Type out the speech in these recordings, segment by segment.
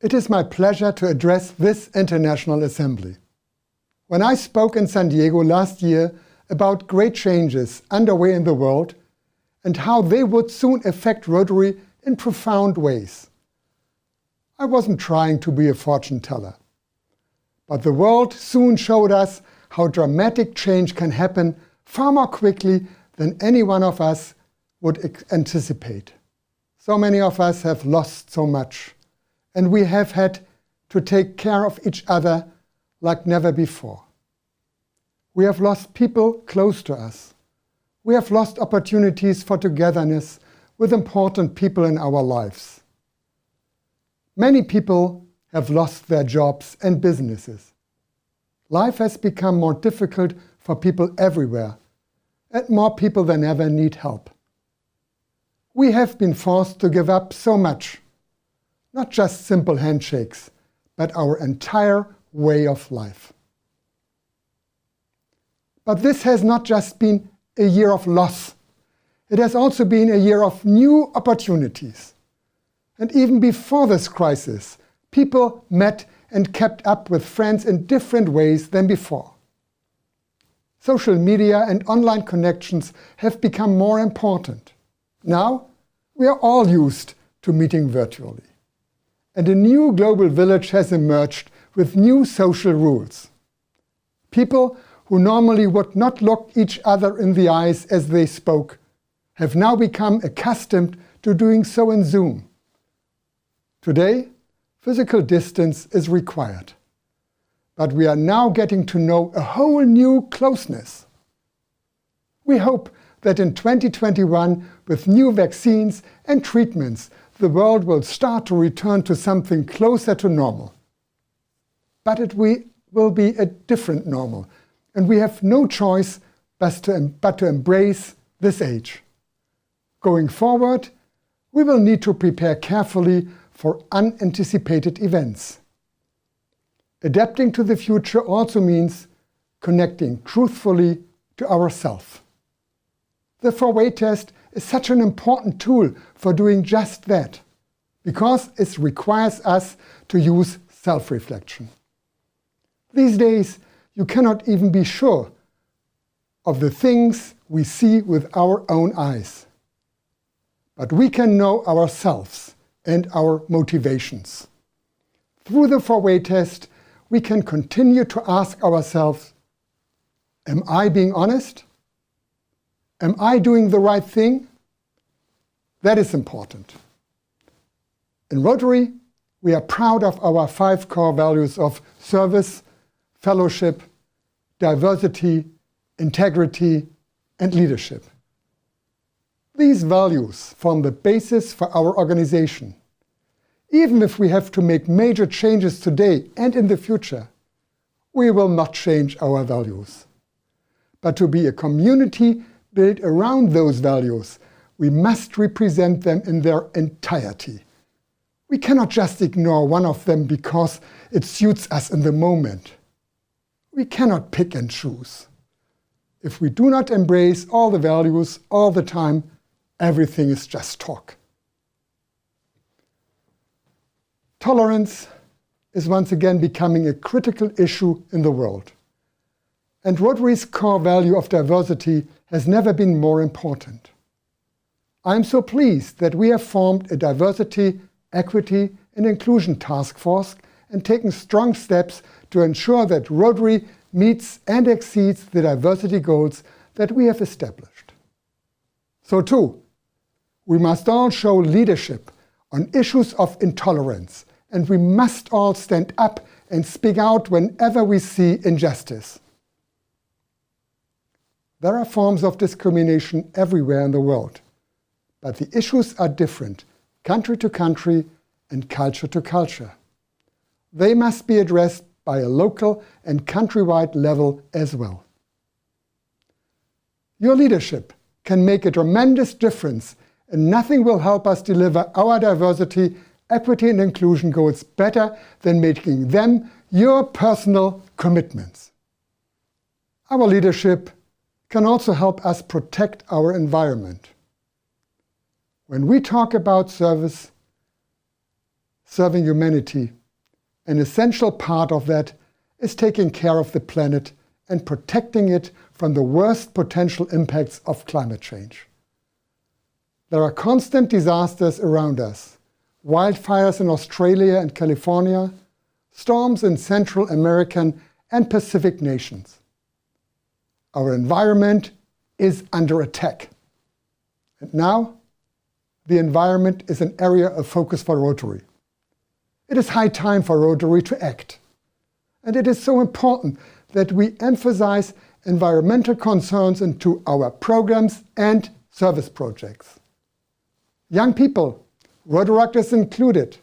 It is my pleasure to address this International Assembly. When I spoke in San Diego last year about great changes underway in the world and how they would soon affect Rotary in profound ways, I wasn't trying to be a fortune teller. But the world soon showed us how dramatic change can happen far more quickly than any one of us would anticipate. So many of us have lost so much, and we have had to take care of each other like never before. We have lost people close to us. We have lost opportunities for togetherness with important people in our lives. Many people have lost their jobs and businesses. Life has become more difficult for people everywhere, and more people than ever need help. We have been forced to give up so much, not just simple handshakes, but our entire way of life. But this has not just been a year of loss. It has also been a year of new opportunities. And even before this crisis, people met and kept up with friends in different ways than before. Social media and online connections have become more important. Now, we are all used to meeting virtually. And a new global village has emerged with new social rules. People who normally would not look each other in the eyes as they spoke have now become accustomed to doing so in Zoom. Today, physical distance is required. But we are now getting to know a whole new closeness. We hope that in 2021, with new vaccines and treatments, the world will start to return to something closer to normal. But it will be a different normal, and we have no choice but to embrace this age. Going forward, we will need to prepare carefully for unanticipated events. Adapting to the future also means connecting truthfully to ourselves. The 4-way test is such an important tool for doing just that, because it requires us to use self-reflection. These days, you cannot even be sure of the things we see with our own eyes. But we can know ourselves and our motivations. Through the 4-way test, we can continue to ask ourselves, am I being honest? Am I doing the right thing? That is important. In Rotary, we are proud of our 5 core values of service, fellowship, diversity, integrity, and leadership. These values form the basis for our organization. Even if we have to make major changes today and in the future, we will not change our values. But to be a community built around those values, we must represent them in their entirety. We cannot just ignore one of them because it suits us in the moment. We cannot pick and choose. If we do not embrace all the values all the time, everything is just talk. Tolerance is once again becoming a critical issue in the world. And Rotary's core value of diversity has never been more important. I am so pleased that we have formed a diversity, equity, and inclusion task force and taken strong steps to ensure that Rotary meets and exceeds the diversity goals that we have established. So too, we must all show leadership on issues of intolerance, and we must all stand up and speak out whenever we see injustice. There are forms of discrimination everywhere in the world, but the issues are different, country to country and culture to culture. They must be addressed by a local and countrywide level as well. Your leadership can make a tremendous difference, and nothing will help us deliver our diversity, equity, and inclusion goals better than making them your personal commitments. Our leadership can also help us protect our environment. When we talk about service serving humanity. An essential part of that is taking care of the planet and protecting it from the worst potential impacts of climate change. There are constant disasters around us: wildfires in Australia and California, storms in Central American and Pacific nations. Our environment is under attack. And now, the environment is an area of focus for Rotary. It is high time for Rotary to act. And it is so important that we emphasize environmental concerns into our programs and service projects. Young people, Rotaractors included,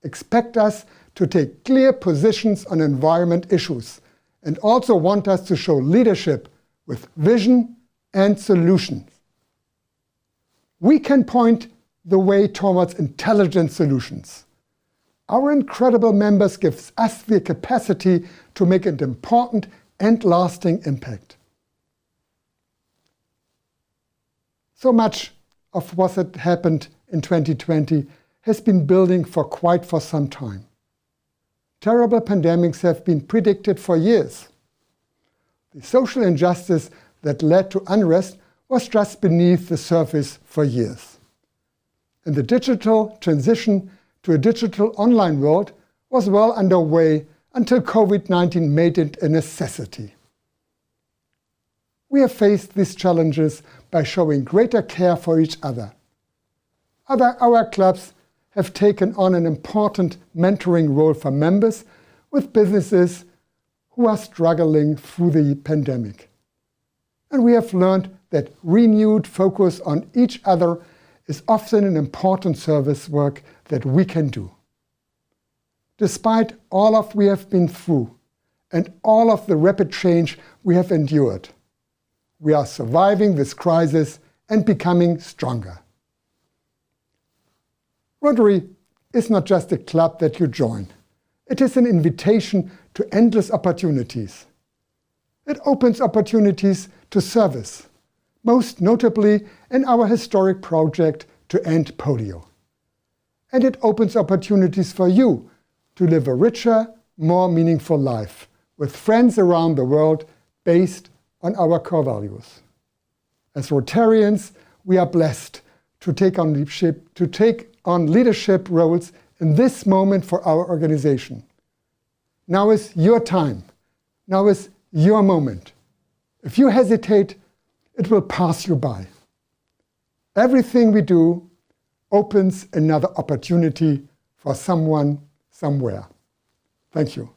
expect us to take clear positions on environment issues and also want us to show leadership with vision and solutions. We can point the way towards intelligent solutions. Our incredible members give us the capacity to make an important and lasting impact. So much of what had happened in 2020 has been building for some time. Terrible pandemics have been predicted for years. The social injustice that led to unrest was just beneath the surface for years. And the digital transition to a digital online world was well underway until COVID-19 made it a necessity. We have faced these challenges by showing greater care for each other. Our clubs have taken on an important mentoring role for members with businesses who are struggling through the pandemic. And we have learned that renewed focus on each other is often an important service work that we can do. Despite all of we have been through and all of the rapid change we have endured, we are surviving this crisis and becoming stronger. Rotary is not just a club that you join. It is an invitation to endless opportunities. It opens opportunities to service, most notably in our historic project to end polio. And it opens opportunities for you to live a richer, more meaningful life with friends around the world based on our core values. As Rotarians, we are blessed to take on leadership roles in this moment for our organization. Now is your time. Now is your moment. If you hesitate, it will pass you by. Everything we do opens another opportunity for someone, somewhere. Thank you.